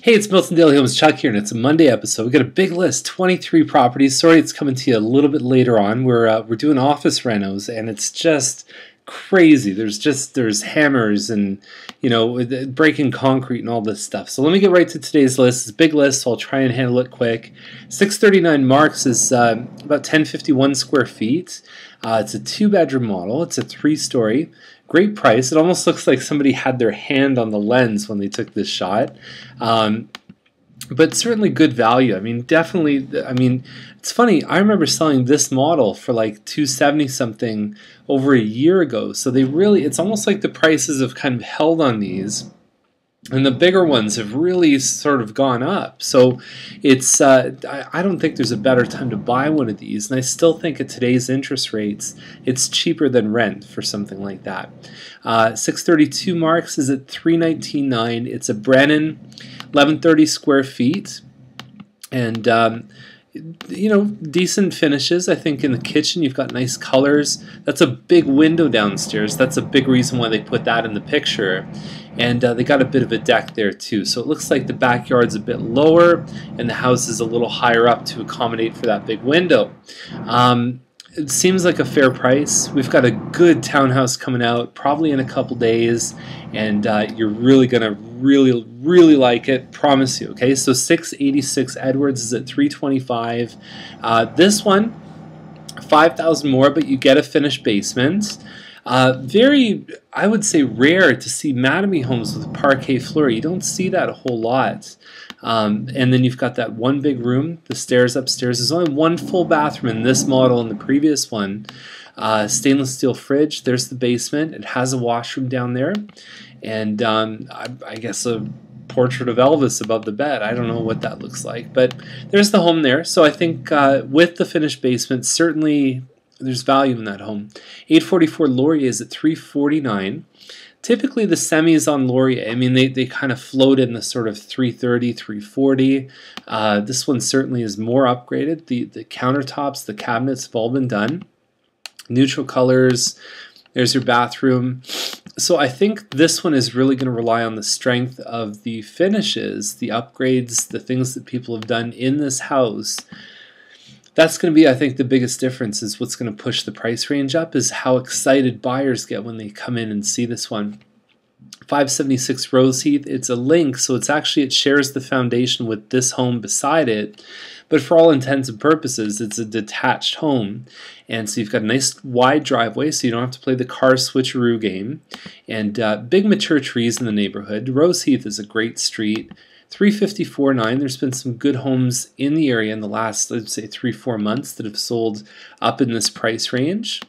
Hey, it's Milton Daily Homes Chuck here, and it's a Monday episode. We got a big list, 23 properties. Sorry, it's coming to you a little bit later on. We're doing office renos, and it's just crazy. There's hammers and breaking concrete and all this stuff. So let me get right to today's list. It's a big list, so I'll try and handle it quick. 639 Marks is about 1051 square feet. It's a 2-bedroom model. It's a 3-story. Great price. It almost looks like somebody had their hand on the lens when they took this shot. But certainly good value. I mean, definitely. I mean, it's funny. I remember selling this model for like $270 something over a year ago. So it's almost like the prices have kind of held on these. And the bigger ones have really sort of gone up. So it's I don't think there's a better time to buy one of these. And I still think at today's interest rates, it's cheaper than rent for something like that. 632 Marks is at $319.9. It's a Brennan, 1130 square feet. And decent finishes. I think in the kitchen you've got nice colors. That's a big window downstairs. That's a big reason why they put that in the picture. And they got a bit of a deck there too. So it looks like the backyard's a bit lower and the house is a little higher up to accommodate for that big window. It seems like a fair price. We've got a good townhouse coming out probably in a couple days, and you're really gonna really like it, promise you. Okay, so 686 Edwards is at $325. This one, $5,000 more, but you get a finished basement. Very, I would say, rare to see Mattamy homes with parquet floor. You don't see that a whole lot. And then you've got that one big room, the stairs upstairs. There's only one full bathroom in this model and the previous one. Stainless steel fridge. There's the basement. It has a washroom down there. And I guess a portrait of Elvis above the bed. I don't know what that looks like. But there's the home there. So I think with the finished basement, certainly there's value in that home. 844 Laurier is at $349. Typically the semis on Laurier, I mean, they kind of float in the sort of $330, $340. This one certainly is more upgraded. The countertops, the cabinets have all been done. Neutral colors. There's your bathroom. So I think this one is really going to rely on the strength of the finishes, the upgrades, the things that people have done in this house. That's going to be, I think, the biggest difference. Is what's going to push the price range up is how excited buyers get when they come in and see this one. 576 Roseheath, it's a link, so it shares the foundation with this home beside it, but for all intents and purposes, it's a detached home. And so you've got a nice wide driveway, so you don't have to play the car switcheroo game, and big mature trees in the neighborhood. Roseheath is a great street. 354.9. There's been some good homes in the area in the last, let's say, 3-4 months that have sold up in this price range.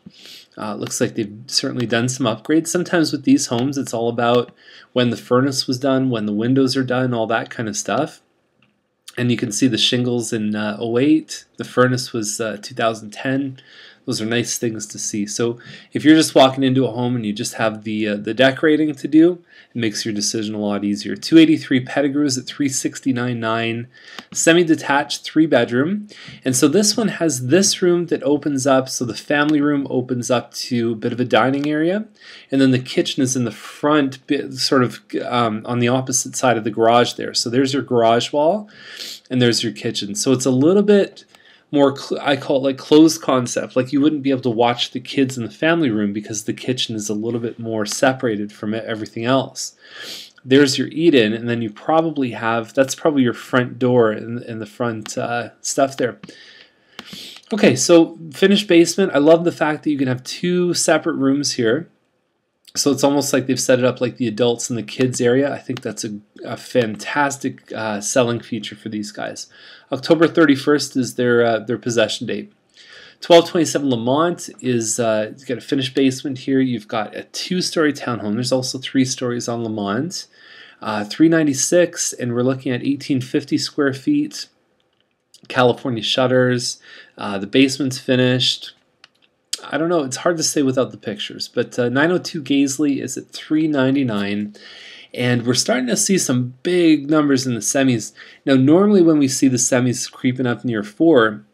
Looks like they've certainly done some upgrades. Sometimes with these homes, it's all about when the furnace was done, when the windows are done, all that kind of stuff. And you can see the shingles in 08. The furnace was 2010. Those are nice things to see. So if you're just walking into a home and you just have the decorating to do, it makes your decision a lot easier. 283 Pettigrew is at $369.9. Semi-detached 3-bedroom. And so this one has this room that opens up. So the family room opens up to a bit of a dining area. And then the kitchen is in the front, sort of on the opposite side of the garage there. So there's your garage wall and there's your kitchen. So it's a little bit more, I call it like closed concept. Like you wouldn't be able to watch the kids in the family room because the kitchen is a little bit more separated from everything else. There's your eat-in, and then you probably have, that's probably your front door in the front stuff there. Okay, so finished basement. I love the fact that you can have 2 separate rooms here. So it's almost like they've set it up like the adults and the kids area. I think that's a fantastic selling feature for these guys. October 31st is their possession date. 1227 Lamont is you've got a finished basement here. You've got a 2-story townhome. There's also 3 stories on Lamont. 396, and we're looking at 1850 square feet. California shutters. The basement's finished. I don't know, it's hard to say without the pictures, but 902 Gaisley is at $399, and we're starting to see some big numbers in the semis. Now, normally when we see the semis creeping up near 4,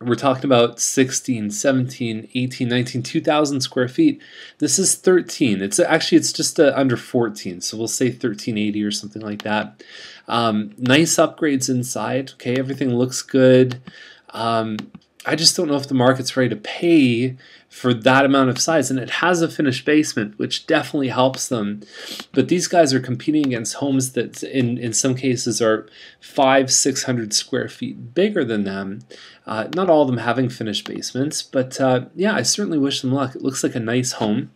We're talking about 16, 17, 18, 19, 2,000 square feet. This is 13. It's just under 14, so we'll say 1380 or something like that. Nice upgrades inside. Okay, everything looks good. I just don't know if the market's ready to pay for that amount of size, and it has a finished basement, which definitely helps them. But these guys are competing against homes that in some cases are 500-600 square feet bigger than them. Not all of them having finished basements, but yeah, I certainly wish them luck. It looks like a nice home.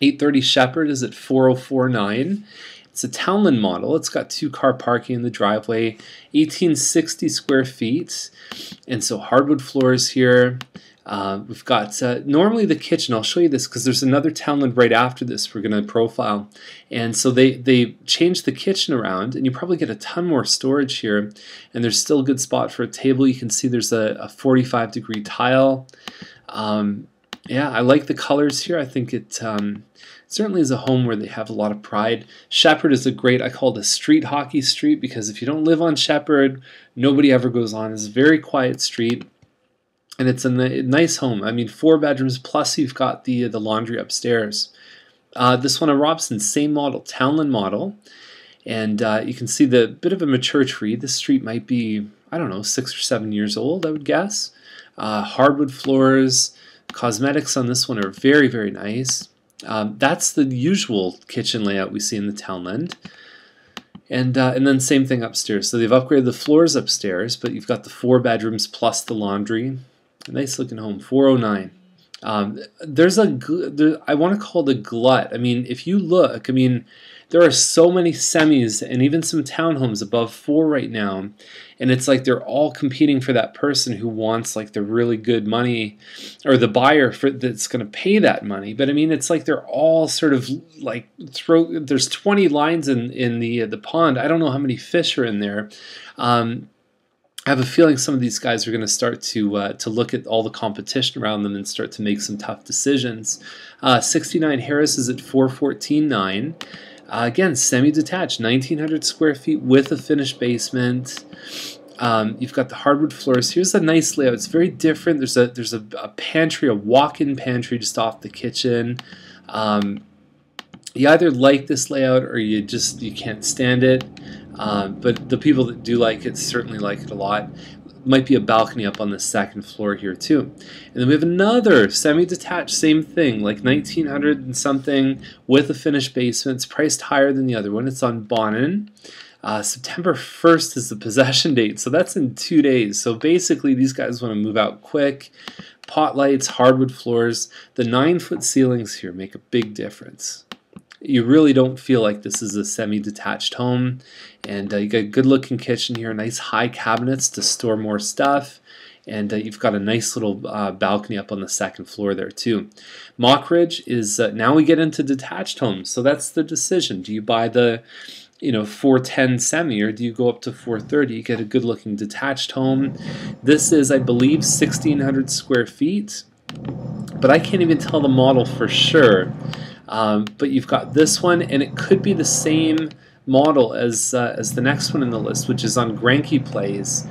830 Shepherd is at 4049. It's a Townland model. It's got 2-car parking in the driveway, 1860 square feet, and so hardwood floors here. We've got normally the kitchen. I'll show you this because there's another Townland right after this we're going to profile. And so they changed the kitchen around, and you probably get a ton more storage here. And there's still a good spot for a table. You can see there's a 45-degree tile. Yeah, I like the colors here. I think it certainly is a home where they have a lot of pride. Shepherd is I call it a street hockey street, because if you don't live on Shepherd, nobody ever goes on. It's a very quiet street. And it's a nice home. I mean, 4 bedrooms, plus you've got the laundry upstairs. This one on Robson, same model, Townland model. And you can see the bit of a mature tree. This street might be, I don't know, 6 or 7 years old, I would guess. Hardwood floors. Cosmetics on this one are very, very nice. That's the usual kitchen layout we see in the Townland. And then same thing upstairs. So they've upgraded the floors upstairs, but you've got the 4 bedrooms plus the laundry. A nice looking home, 409. I want to call it a glut. I mean, if you look, I mean, there are so many semis and even some townhomes above 4 right now, and it's like they're all competing for that person who wants like the really good money, or the buyer that's going to pay that money. But I mean, it's like they're all sort of like there's 20 lines in the pond. I don't know how many fish are in there. I have a feeling some of these guys are going to start to look at all the competition around them and start to make some tough decisions. 69 Harris is at 414.9. Again, semi-detached, 1,900 square feet with a finished basement. You've got the hardwood floors. Here's a nice layout. It's very different. There's a pantry, a walk-in pantry just off the kitchen. You either like this layout or you can't stand it. But the people that do like it certainly like it a lot. Might be a balcony up on the second floor here too. And then we have another semi-detached, same thing, like 1,900 and something with a finished basement. It's priced higher than the other one. It's on Bonin. September 1st is the possession date, so that's in 2 days. So basically these guys want to move out quick. Pot lights, hardwood floors. The 9-foot ceilings here make a big difference. You really don't feel like this is a semi-detached home. And you got a good looking kitchen here, nice high cabinets to store more stuff. And you've got a nice little balcony up on the second floor there too. Mockridge is, now we get into detached homes. So that's the decision. Do you buy the 410 semi, or do you go up to 430? You get a good looking detached home. This is, I believe, 1,600 square feet. But I can't even tell the model for sure. But you've got this one, and it could be the same model as the next one in the list, which is on Granke Place,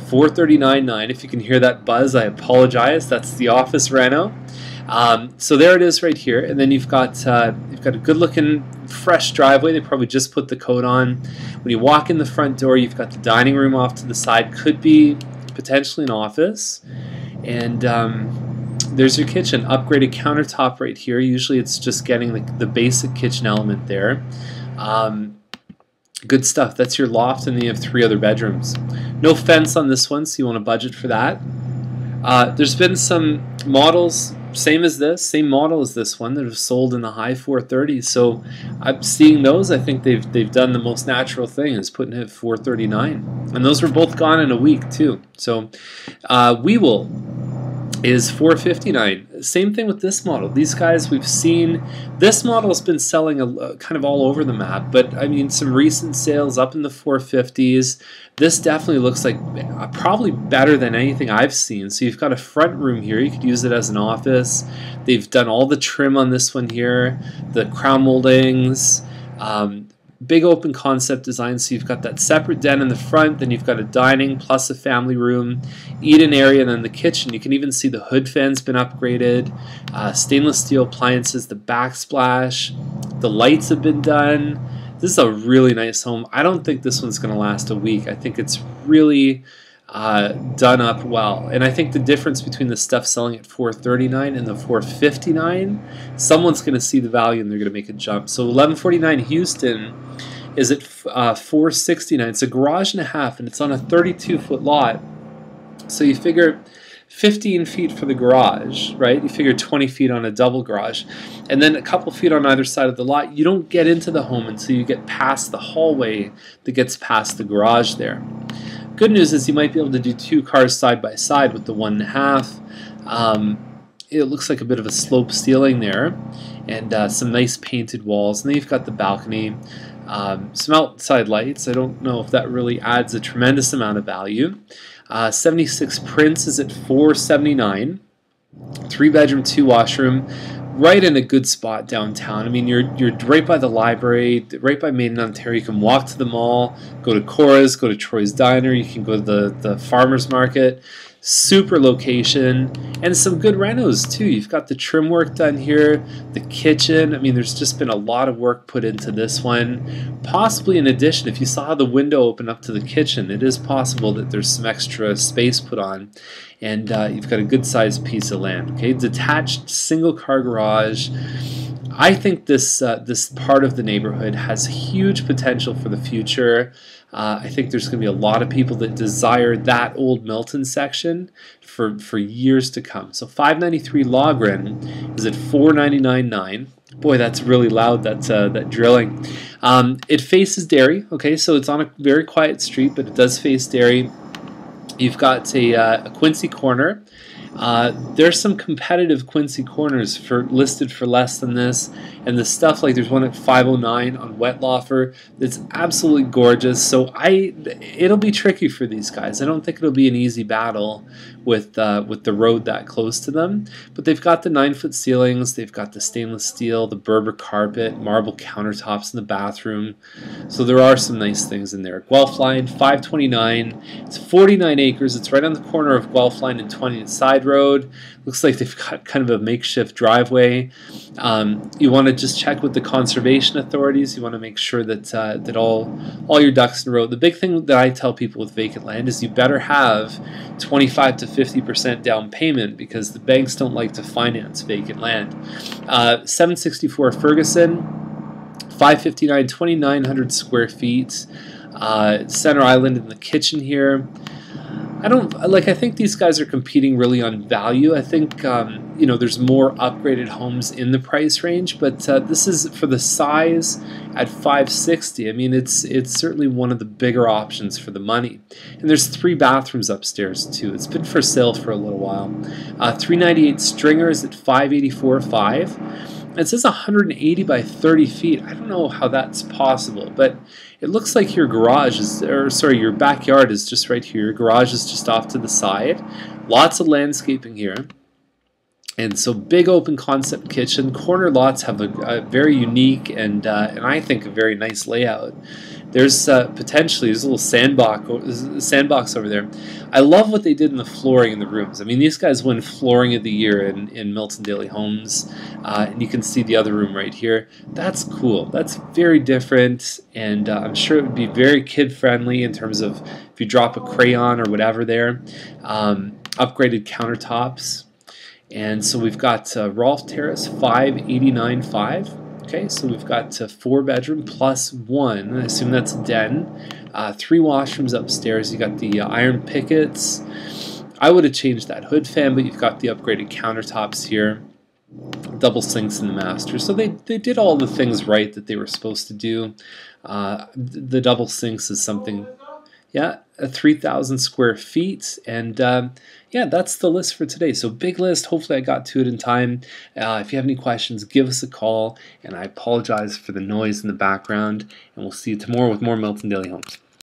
439.9. If you can hear that buzz, I apologize. That's the office Reno. So there it is right here, and then you've got a good-looking fresh driveway. They probably just put the coat on. When you walk in the front door, you've got the dining room off to the side. Could be potentially an office, and there's your kitchen. Upgraded countertop right here. Usually it's just getting the basic kitchen element there. Good stuff. That's your loft, and then you have 3 other bedrooms. No fence on this one, so you want to budget for that. There's been some models, same model as this one, that have sold in the high 430s. So I'm seeing those. I think they've done the most natural thing, is putting it at 439, and those were both gone in a week too. So We Will is 459. Same thing with this model. These guys we've seen. This model has been selling kind of all over the map, but I mean some recent sales up in the 450s. This definitely looks like probably better than anything I've seen. So you've got a front room here. You could use it as an office. They've done all the trim on this one here, the crown moldings. Big open concept design, so you've got that separate den in the front, then you've got a dining plus a family room, eat-in area, and then the kitchen. You can even see the hood fan's been upgraded, stainless steel appliances, the backsplash, the lights have been done. This is a really nice home. I don't think this one's going to last a week. I think it's really done up well, and I think the difference between the stuff selling at $439 and the $459, someone's going to see the value and they're going to make a jump. So 1149 Houston is at $469. It's a garage and a half, and it's on a 32-foot lot. So you figure 15 feet for the garage, right? You figure 20 feet on a double garage, and then a couple feet on either side of the lot. You don't get into the home until you get past the hallway that gets past the garage there. Good news is you might be able to do 2 cars side by side with the 1.5. It looks like a bit of a slope ceiling there, and some nice painted walls. And then you've got the balcony, some outside lights. I don't know if that really adds a tremendous amount of value. 76 Prince is at $479. 3-bedroom, 2-washroom. Right in a good spot downtown. I mean, you're right by the library, right by Main and Ontario. You can walk to the mall, go to Cora's, go to Troy's Diner. You can go to the farmer's market. Super location, and some good renos too. You've got the trim work done here, the kitchen. I mean, there's just been a lot of work put into this one. Possibly in addition, if you saw the window open up to the kitchen, it is possible that there's some extra space put on. And you've got a good sized piece of land. Okay, detached single car garage. I think this this part of the neighborhood has huge potential for the future. I think there's going to be a lot of people that desire that old Milton section for years to come. So 593 Logren is at $499.9. Boy, that's really loud. That drilling. It faces Derry. Okay, so it's on a very quiet street, but it does face Derry. You've got a Quincy corner. There's some competitive Quincy corners listed for less than this, and the stuff like there's one at 509 on Wettlaufer that's absolutely gorgeous. So it'll be tricky for these guys. I don't think it'll be an easy battle with the road that close to them. But they've got the 9-foot ceilings, they've got the stainless steel, the Berber carpet, marble countertops in the bathroom. So there are some nice things in there. Guelph Line 529. It's 49 acres. It's right on the corner of Guelph Line and 20th Side Road. Looks like they've got kind of a makeshift driveway. You want to just check with the conservation authorities. You want to make sure that that all your ducks in a row. The big thing that I tell people with vacant land is you better have 25 to 50% down payment, because the banks don't like to finance vacant land. 764 Ferguson, 559, 2,900 square feet. Center Island in the kitchen here. I think these guys are competing really on value. I think you know, there's more upgraded homes in the price range, but this is for the size at $560. I mean, it's certainly one of the bigger options for the money. And there's 3 bathrooms upstairs too. It's been for sale for a little while. 398 Stringers at $584.5. It says 180 by 30 feet. I don't know how that's possible, but it looks like your garage is, or sorry, your backyard is just right here. Your garage is just off to the side. Lots of landscaping here. And so big open concept kitchen. Corner lots have a very unique and I think a very nice layout. There's potentially there's a little sandbox over there. I love what they did in the flooring in the rooms. I mean, these guys won Flooring of the Year in Milton Daily Homes, and you can see the other room right here. That's cool. That's very different, and I'm sure it would be very kid-friendly in terms of if you drop a crayon or whatever there. Upgraded countertops, and so we've got Rolfe Terrace 589.5. Okay, so we've got 4-bedroom plus 1. I assume that's a den. 3 washrooms upstairs. You got the iron pickets. I would have changed that hood fan, but you've got the upgraded countertops here. Double sinks in the master. So they did all the things right that they were supposed to do. The double sinks is something, yeah, 3,000 square feet, and yeah, that's the list for today. So big list. Hopefully I got to it in time. If you have any questions, give us a call, and I apologize for the noise in the background, and we'll see you tomorrow with more Milton Daily Homes.